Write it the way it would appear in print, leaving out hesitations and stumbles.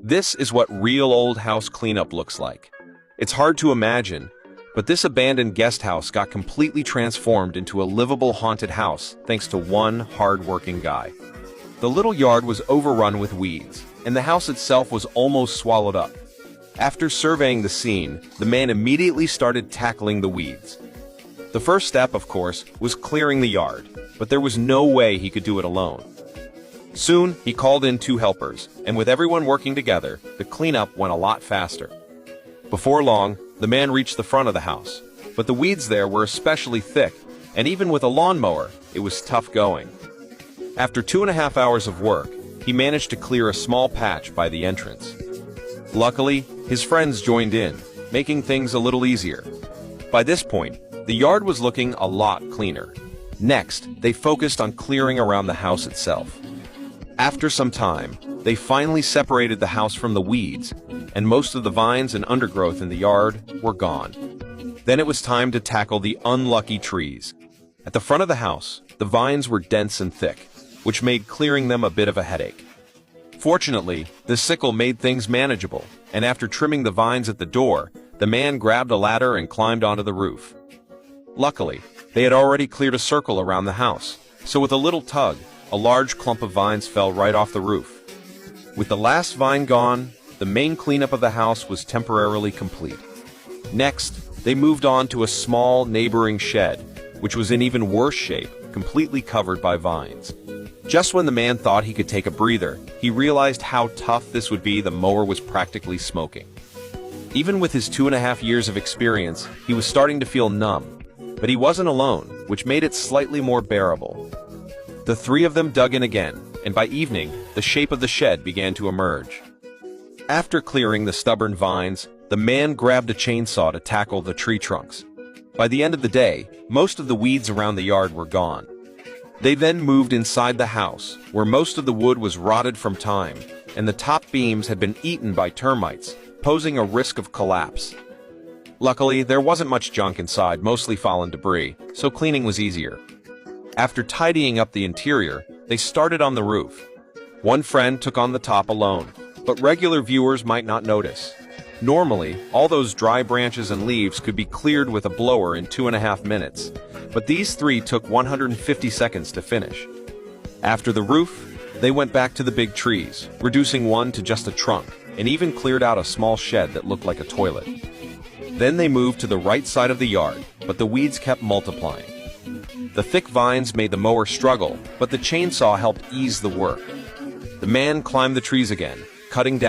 This is what real old house cleanup looks like. It's hard to imagine, but this abandoned guest house got completely transformed into a livable haunted house thanks to one hard-working guy. The little yard was overrun with weeds, and the house itself was almost swallowed up. After surveying the scene, the man immediately started tackling the weeds. The first step, of course, was clearing the yard, but there was no way he could do it alone. Soon, he called in 2 helpers, and with everyone working together, the cleanup went a lot faster. Before long, the man reached the front of the house, but the weeds there were especially thick, and even with a lawnmower, it was tough going. After 2.5 hours of work, he managed to clear a small patch by the entrance. Luckily, his friends joined in, making things a little easier. By this point, the yard was looking a lot cleaner. Next, they focused on clearing around the house itself. After some time, they finally separated the house from the weeds, and most of the vines and undergrowth in the yard were gone. Then it was time to tackle the unlucky trees. At the front of the house, the vines were dense and thick, which made clearing them a bit of a headache. Fortunately, the sickle made things manageable, and after trimming the vines at the door, the man grabbed a ladder and climbed onto the roof. Luckily, they had already cleared a circle around the house, so with a little tug, a large clump of vines fell right off the roof. With the last vine gone, the main cleanup of the house was temporarily complete. Next, they moved on to a small neighboring shed, which was in even worse shape, completely covered by vines. Just when the man thought he could take a breather, he realized how tough this would be. The mower was practically smoking. Even with his 2.5 years of experience, he was starting to feel numb, but he wasn't alone, which made it slightly more bearable. The 3 of them dug in again, and by evening, the shape of the shed began to emerge. After clearing the stubborn vines, the man grabbed a chainsaw to tackle the tree trunks. By the end of the day, most of the weeds around the yard were gone. They then moved inside the house, where most of the wood was rotted from time, and the top beams had been eaten by termites, posing a risk of collapse. Luckily, there wasn't much junk inside, mostly fallen debris, so cleaning was easier. After tidying up the interior, they started on the roof. One friend took on the top alone, but regular viewers might not notice. Normally, all those dry branches and leaves could be cleared with a blower in 2.5 minutes, but these 3 took 150 seconds to finish. After the roof, they went back to the big trees, reducing one to just a trunk, and even cleared out a small shed that looked like a toilet. Then they moved to the right side of the yard, but the weeds kept multiplying. The thick vines made the mower struggle, but the chainsaw helped ease the work. The man climbed the trees again, cutting down